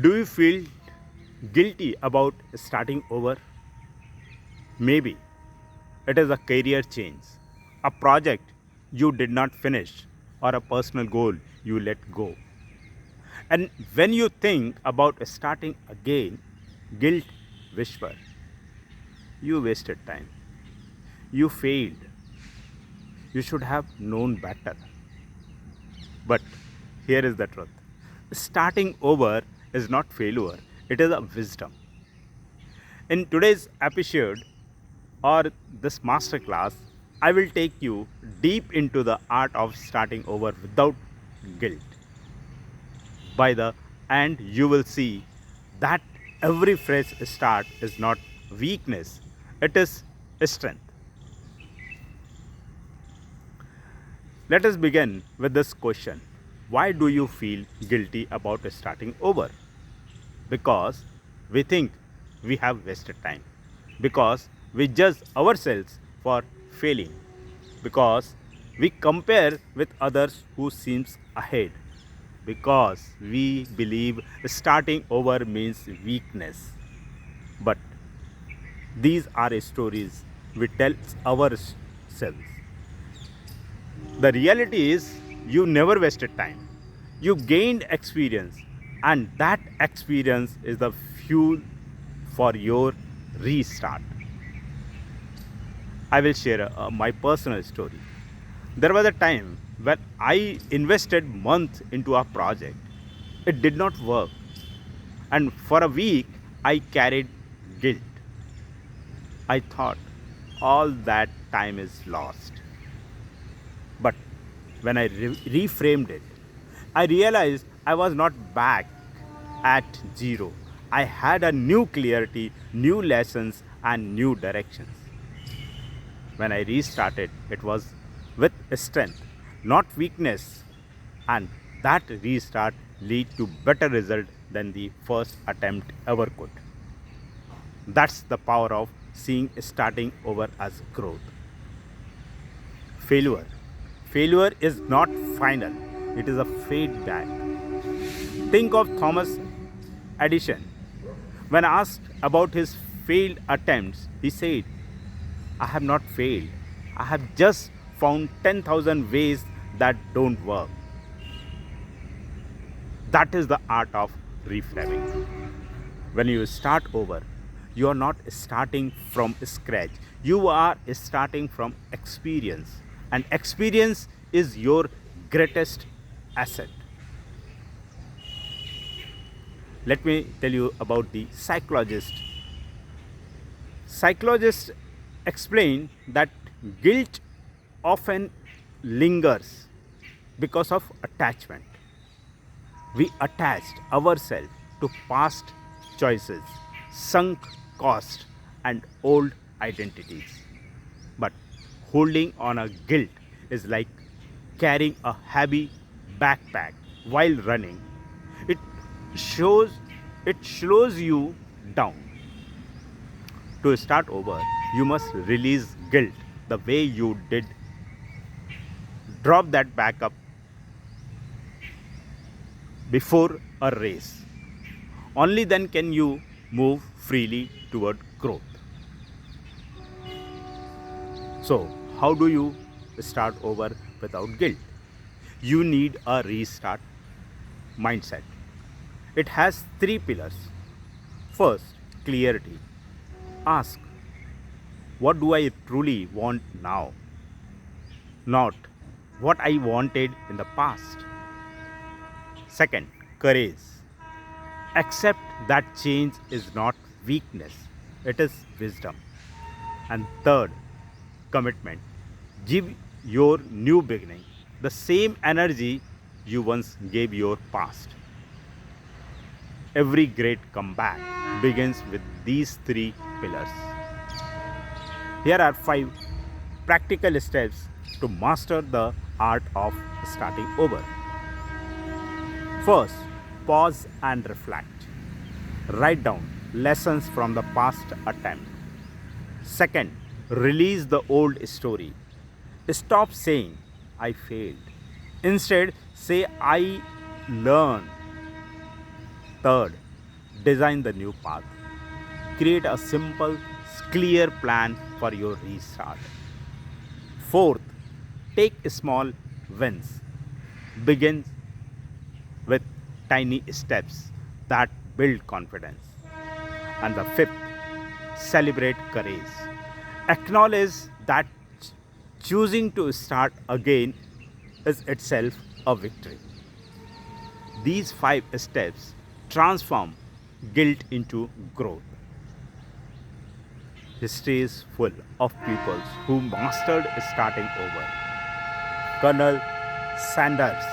Do you feel guilty about starting over? Maybe it is a career change, a project you did not finish, or a personal goal you let go. And when you think about starting again, guilt whisper, you wasted time, you failed, you should have known better. But here is the truth, starting over is not failure, it is a wisdom. In today's episode or this masterclass, I will take you deep into the art of starting over without guilt. By the end, you will see that every fresh start is not weakness, it is strength. Let us begin with this question. Why do you feel guilty about starting over? Because we think we have wasted time, because we judge ourselves for failing, because we compare with others who seems ahead, because we believe starting over means weakness. But these are stories we tell ourselves. The reality is, you never wasted time. You gained experience, and that experience is the fuel for your restart. I will share my personal story. There was a time when I invested months into a project. It did not work, and for a week I carried guilt. I thought all that time is lost. But when I reframed it, I realized I was not back at zero. I had a new clarity, new lessons, and new directions. When I restarted, it was with strength, not weakness. And that restart lead to better result than the first attempt ever could. That's the power of seeing starting over as growth. Failure. Failure is not final, it is a feedback. Think of Thomas Edison. When asked about his failed attempts, he said, I have not failed. I have just found 10,000 ways that don't work. That is the art of reframing. When you start over, you are not starting from scratch. You are starting from experience. And experience is your greatest asset. Let me tell you about the psychologist. Psychologists explain that guilt often lingers because of attachment. We attached ourselves to past choices, sunk cost, and old identities. But holding on a guilt is like carrying a heavy backpack while running. It shows it slows you down. To start over, you must release guilt the way you did. Drop that back up before a race. Only then can you move freely toward growth. So, how do you start over without guilt? You need a restart mindset. It has three pillars. First, clarity. Ask, what do I truly want now? Not what I wanted in the past. Second, courage. Accept that change is not weakness, it is wisdom. And third, commitment. Give your new beginning the same energy you once gave your past. Every great comeback begins with these three pillars. Here are 5 practical steps to master the art of starting over. First, pause and reflect. Write down lessons from the past attempt. Second, release the old story. Stop saying, I failed. Instead, say, I learned. Third, design the new path. Create a simple, clear plan for your restart. Fourth, take small wins. Begin with tiny steps that build confidence. And the fifth, celebrate courage. Acknowledge that choosing to start again is itself a victory. These 5 steps transform guilt into growth. History is full of people who mastered starting over. Colonel Sanders,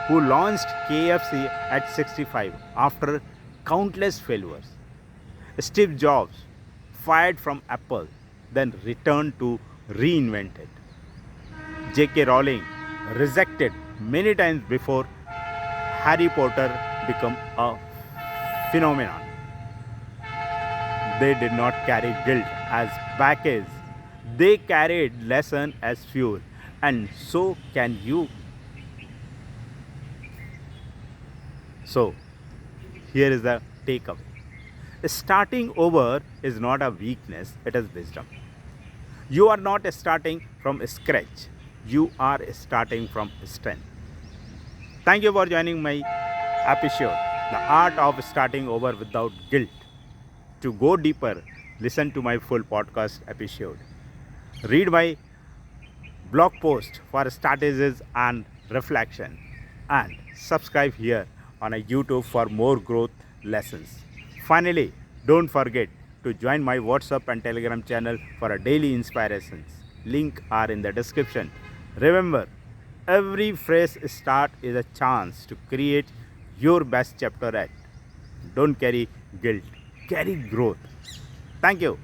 who launched KFC at 65 after countless failures. Steve Jobs, fired from Apple, then returned to reinvent it. J.K. Rowling, rejected many times before Harry Potter became a phenomenon. They did not carry guilt as baggage. They carried lesson as fuel. And so can you. So, here is the takeaway. Starting over is not a weakness, it is wisdom. You are not starting from scratch. You are starting from strength. Thank you for joining my episode, The Art of Starting Over Without Guilt. To go deeper, listen to my full podcast episode. Read my blog post for strategies and reflection. And subscribe here on a YouTube for more growth lessons. Finally, don't forget to join my WhatsApp and Telegram channel for a daily inspirations. Link are in the description. Remember, every fresh start is a chance to create your best chapter at. Don't carry guilt, carry growth. Thank you.